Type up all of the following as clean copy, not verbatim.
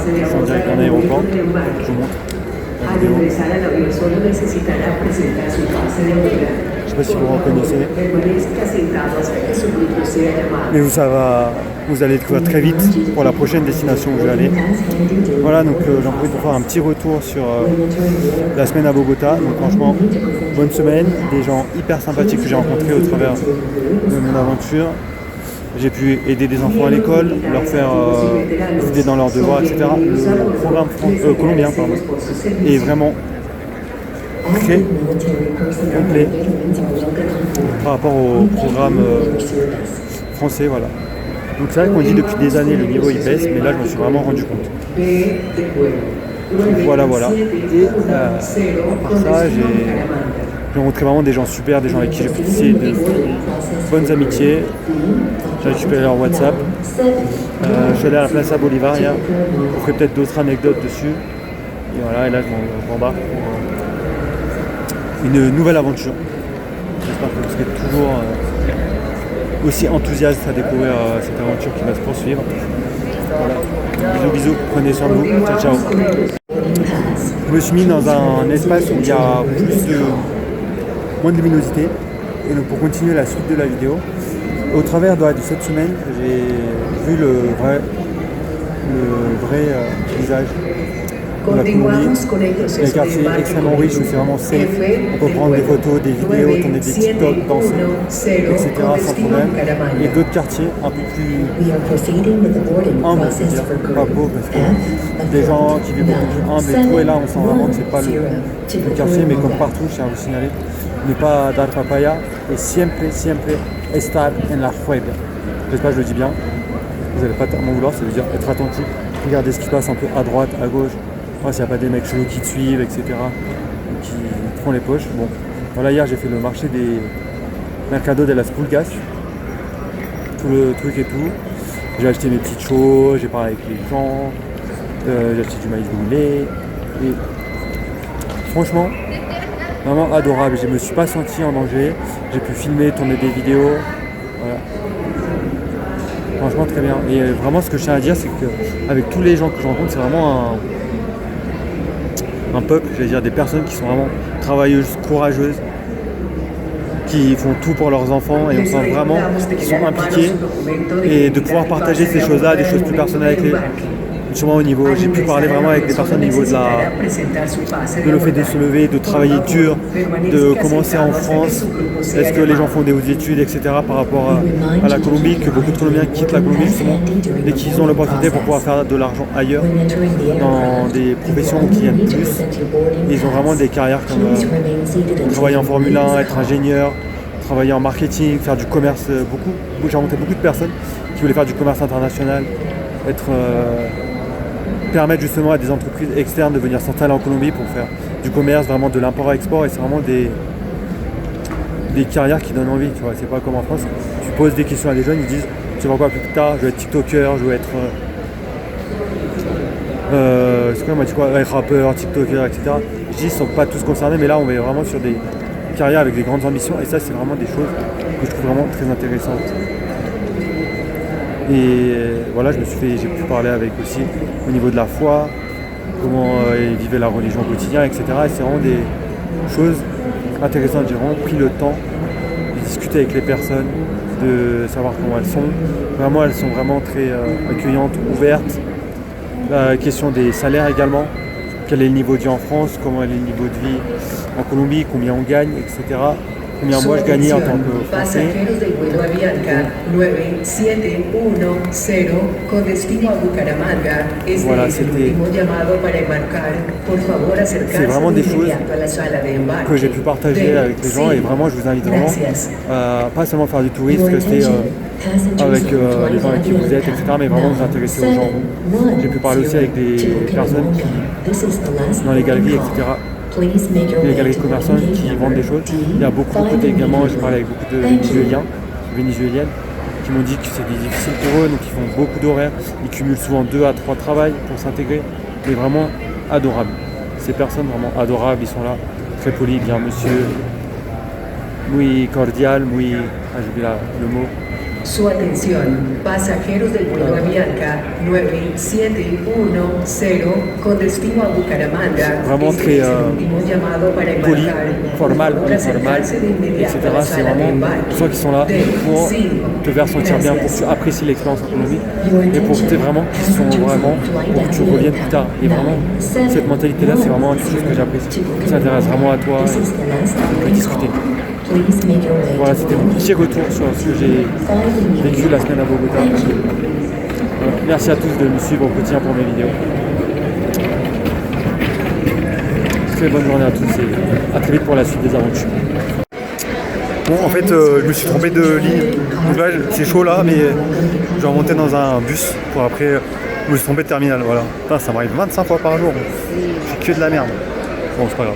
Je suis en direct d'un aéroport. Je vous montre la vidéo. Je ne sais pas si vous reconnaissez. Mais vous allez découvrir très vite pour la prochaine destination où je vais aller. Voilà, donc j'en profite pour faire un petit retour sur la semaine à Bogota. Donc franchement, bonne semaine, des gens hyper sympathiques que j'ai rencontrés au travers de mon aventure. J'ai pu aider des enfants à l'école, leur faire aider dans leurs devoirs, etc. Le programme colombien est vraiment très complet par rapport au programme français. Voilà. Donc c'est vrai qu'on dit depuis des années le niveau il baisse, mais là je me suis vraiment rendu compte. Donc voilà. Et à part ça, j'ai rencontré vraiment des gens super, des gens avec qui j'ai pu tisser de bonnes amitiés. J'ai récupéré leur WhatsApp. Je suis allé à la Plaza Bolivar hier. Je ferai peut-être d'autres anecdotes dessus. Et voilà, et là je m'embarque pour une nouvelle aventure. J'espère que vous serez toujours aussi enthousiaste à découvrir cette aventure qui va se poursuivre. Voilà. Bisous, prenez soin de vous. Ciao. Je me suis mis dans un espace où il y a moins de luminosité. Et donc pour continuer la suite de la vidéo, au travers de cette semaine, j'ai vu le vrai visage de la Colombie. Les quartiers extrêmement riches où c'est vraiment safe. On peut prendre des photos, des vidéos, tourner des TikTok, danser, etc. sans problème. Et d'autres quartiers un peu plus humbles, pas pauvres, parce que des gens qui vivent beaucoup plus humbles et tout. Et là, on sent vraiment que c'est pas le quartier, mais comme partout, je tiens à vous signaler, ne pas dar papaya et siempre estar en la fuerza. J'espère que je le dis bien. Vous n'allez pas m'en vouloir, ça veut dire être attentif. Regardez ce qui se passe un peu à droite, à gauche. S'il n'y a pas des mecs chelous qui te suivent, etc. qui te font les poches. Bon, voilà, hier j'ai fait le marché des Mercado de las Pulgas. Tout le truc et tout. J'ai acheté mes petites choses, j'ai parlé avec les gens, j'ai acheté du maïs brûlé. Et franchement, vraiment adorable. Je ne me suis pas senti en danger. J'ai pu filmer, tourner des vidéos. Voilà. Franchement très bien. Et vraiment ce que je tiens à dire, c'est qu'avec tous les gens que je rencontre, c'est vraiment un peuple, j'allais dire des personnes qui sont vraiment travailleuses, courageuses, qui font tout pour leurs enfants et on sent vraiment qu'ils sont impliqués et de pouvoir partager ces choses-là, des choses plus personnelles avec les... Sûrement au niveau, j'ai pu parler vraiment avec des personnes au niveau de le fait de se lever, de travailler dur, de commencer en France, est-ce que les gens font des hautes études, etc. par rapport à la Colombie, que beaucoup de Colombiens quittent la Colombie justement et qu'ils ont l'opportunité pour pouvoir faire de l'argent ailleurs, dans des professions qui gagnent plus. Et ils ont vraiment des carrières comme travailler en Formule 1, être ingénieur, travailler en marketing, faire du commerce, j'ai rencontré beaucoup de personnes qui voulaient faire du commerce international, permettre justement à des entreprises externes de venir s'installer en Colombie pour faire du commerce, vraiment de l'import-export, et c'est vraiment des carrières qui donnent envie, tu vois. C'est pas comme en France, tu poses des questions à des jeunes, ils disent tu vas quoi plus tard, je veux être tiktoker, je veux être être rappeur, tiktoker, etc. Je dis ils sont pas tous concernés, mais là on est vraiment sur des carrières avec des grandes ambitions, et ça c'est vraiment des choses que je trouve vraiment très intéressantes. Et voilà, j'ai pu parler avec aussi au niveau de la foi, comment ils vivaient la religion au quotidien, etc. Et c'est vraiment des choses intéressantes. J'ai vraiment pris le temps de discuter avec les personnes, de savoir comment elles sont. Vraiment, elles sont vraiment très accueillantes, ouvertes. La question des salaires également. Quel est le niveau de vie en France, comment est le niveau de vie en Colombie, combien on gagne, etc. Combien moi je gagnais en tant que Français. Voilà, c'est vraiment des choses que j'ai pu partager avec les gens, et vraiment je vous invite vraiment à pas seulement faire du tourisme, rester avec les gens avec qui vous êtes, etc., mais vraiment vous intéresser aux gens. J'ai pu parler aussi avec des personnes qui, dans les galeries, etc., les galeries commerçantes qui vendent des choses. Il y a beaucoup également, j'ai parlé avec beaucoup de Vénézuéliennes qui m'ont dit que c'était difficile pour eux, donc ils font beaucoup d'horaires, ils cumulent souvent 2 à 3 travails pour s'intégrer, mais vraiment adorables. Ces personnes vraiment adorables, ils sont là, très polis, bien monsieur, muy cordial, j'ai oublié le mot, Su atención, pasajeros del vuelo Avianca 9710 con destino a Bucaramanga. Vraiment très poli, formal, informal, etc. C'est vraiment des gens qui sont là pour te faire sentir bien, pour que tu apprécies l'expérience économique et pour que vraiment qu'ils sont vraiment pour que tu reviennes plus tard. Et vraiment, cette mentalité-là, c'est vraiment quelque chose que j'apprécie. Qui s'intéresse vraiment à toi et peut discuter. Voilà, c'était mon petit retour sur ce que j'ai vécu la semaine à Bogota. Voilà. Merci à tous de me suivre au quotidien pour mes vidéos. Très bonne journée à tous et à très vite pour la suite des aventures. Bon, en fait, je me suis trompé de ligne. Donc là, c'est chaud là, mais je vais remonter dans un bus pour après. Je me suis trompé de terminal, voilà. Putain, ça m'arrive 25 fois par jour. C'est que de la merde. Bon, c'est pas grave.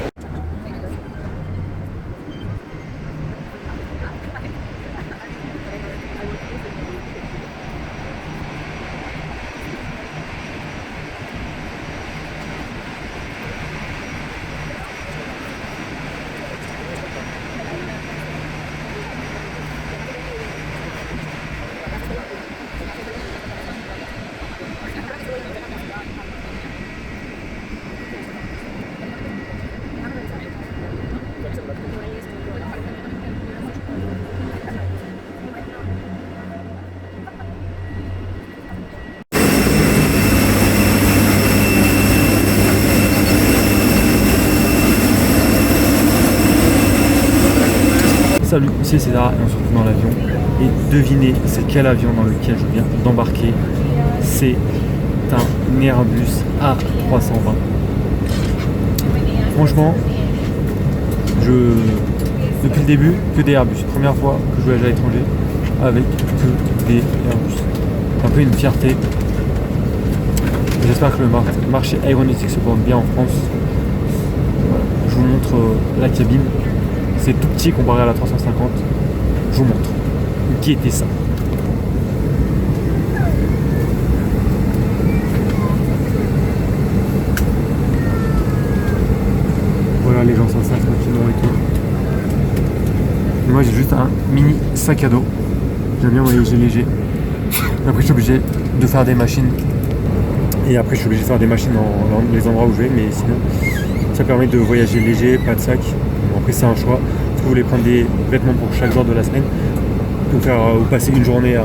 Salut, c'est César et on se retrouve dans l'avion. Et devinez, c'est quel avion dans lequel je viens d'embarquer. C'est un Airbus A320. Franchement, depuis le début, que des Airbus. Première fois que je voyage à l'étranger avec que des Airbus. Un peu une fierté. J'espère que le marché aéronautique se porte bien en France. Je vous montre la cabine. C'est tout petit comparé à la 350. Je vous montre. Qui était ça? Voilà, les gens s'installent tranquillement et tout. Et moi j'ai juste un mini sac à dos. J'aime bien voyager léger. Après je suis obligé de faire des machines. Et après je suis obligé de faire des machines dans les endroits où je vais. Mais sinon ça permet de voyager léger, pas de sac. Après c'est un choix. Si vous voulez prendre des vêtements pour chaque jour de la semaine, ou passer une journée à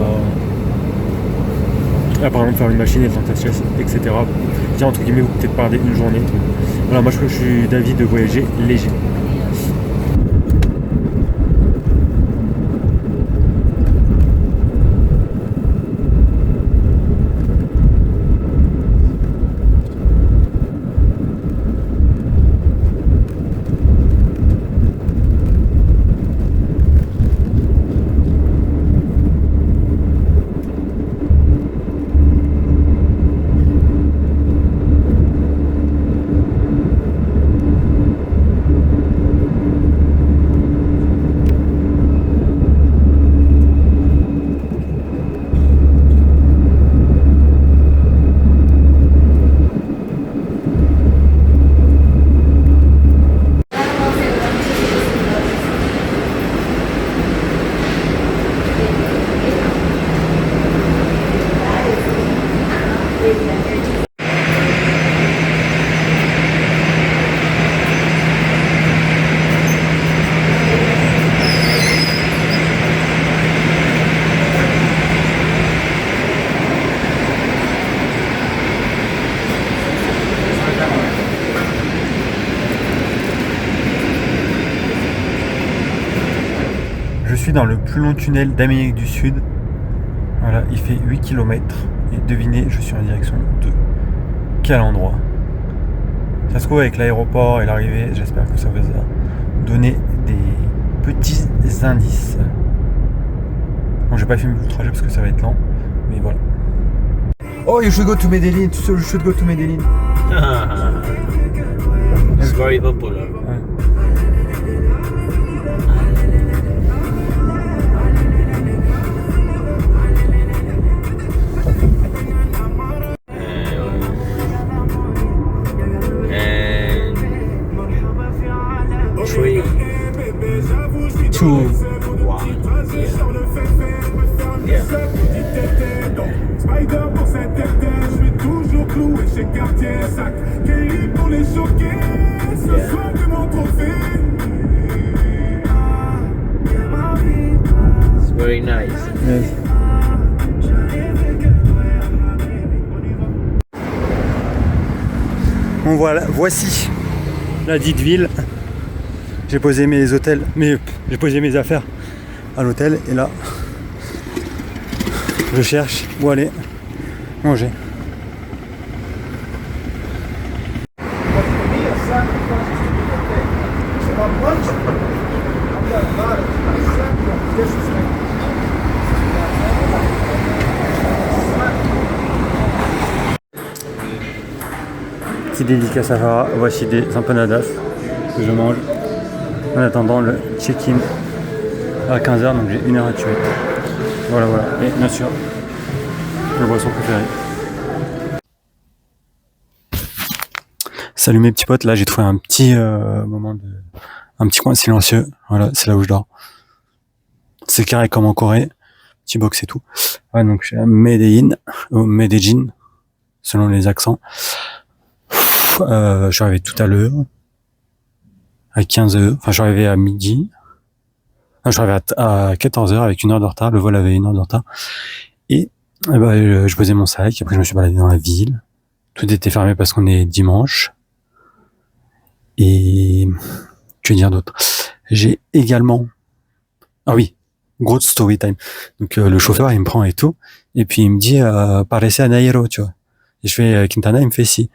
par exemple faire une machine et etc. Dire entre guillemets, vous peut-être parler une journée. Voilà, moi je suis d'avis de voyager léger. Je suis dans le plus long tunnel d'Amérique du Sud. Voilà, il fait 8 km. Et devinez, je suis en direction de quel endroit? Ça se trouve avec l'aéroport et l'arrivée, j'espère que ça vous a donné des petits indices. Bon, j'ai pas filmé le trajet parce que ça va être lent, mais voilà. Oh, you should go to Medellin. You should go to Medellin. It's very popular. Ouais. And 3, 2, 1. Yeah. chez Cartier, sac Kelly pour les choquer. Ce soir de mon trophée. It's very nice. Yes. Bon voilà, voici la dite ville. J'ai posé mes hôtels, j'ai posé mes affaires à l'hôtel et là je cherche où aller manger. Petite dédicace à Farah, voici des empanadas que je mange en attendant le check-in à 15h, donc j'ai 1 heure à tuer. Voilà, et bien sûr, ma boisson préférée. Salut mes petits potes, là j'ai trouvé un petit un petit coin silencieux, voilà, c'est là où je dors. C'est carré comme en Corée, petit box et tout. Ouais, donc je suis à Medellín, selon les accents. Je suis arrivé tout à l'heure, à 15h, enfin je suis arrivé à midi. Je suis arrivé à 14h avec 1 heure de retard, le vol avait 1 heure de retard. Et je posais mon sac, après je me suis baladé dans la ville. Tout était fermé parce qu'on est dimanche. Et que dire d'autre? J'ai également... Ah oui, gros story time. Donc le chauffeur il me prend et tout, et puis il me dit parece a Nairo, tu vois. Et je fais Quintana, il me fait si.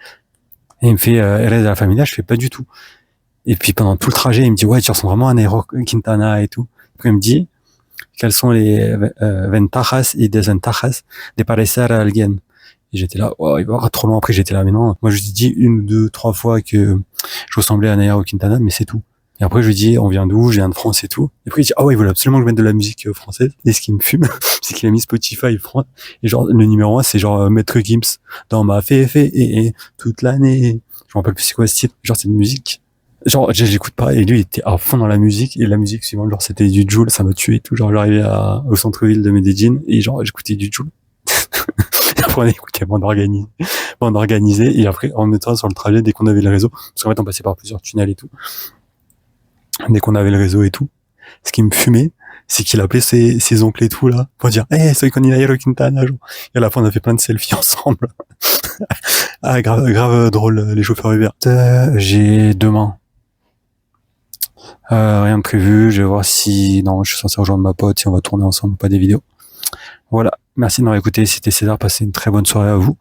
Et il me fait Eres de la Familia, je fais pas du tout. Et puis pendant tout le trajet, il me dit ouais, tu ressembles vraiment à Nairo Quintana et tout. Après il me dit quelles sont les ventajas y desventajas de parecer a alguien. Et j'étais là, oh, il va avoir trop loin. Après j'étais là, mais non, moi je lui ai dit 1, 2, 3 fois que je ressemblais à Nairo Quintana, mais c'est tout. Et après je lui dis on vient d'où, je viens de France et tout. Et après il dit ah ouais, il voulait absolument que je mette de la musique française. Et ce qui me fume, c'est qu'il a mis Spotify France. Et genre le numéro 1 c'est genre Maître Gims dans ma fée et toute l'année. Je me rappelle plus c'est quoi ce titre. Genre c'est une musique. Genre j'écoute pas, et lui il était à fond dans la musique, et la musique suivante genre c'était du Jul, ça m'a tué et tout. Genre j'arrivais au centre-ville de Medellín et genre j'écoutais du Jul. Et après on écoutait bande organisée, et après en mettant sur le trajet dès qu'on avait le réseau, parce qu'en fait on passait par plusieurs tunnels et tout. Dès qu'on avait le réseau et tout, ce qui me fumait, c'est qu'il appelait ses oncles et tout là pour dire hey, soy con Nairo Quintana, genre. Et à la fin on a fait plein de selfies ensemble. Ah grave drôle les chauffeurs Uber. J'ai demain rien de prévu, je vais voir si non, je suis censé rejoindre ma pote, si on va tourner ensemble ou pas des vidéos. Voilà, merci de m'avoir écouté, c'était César, passez une très bonne soirée à vous.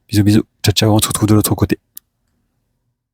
Bisous, ciao, on se retrouve de l'autre côté.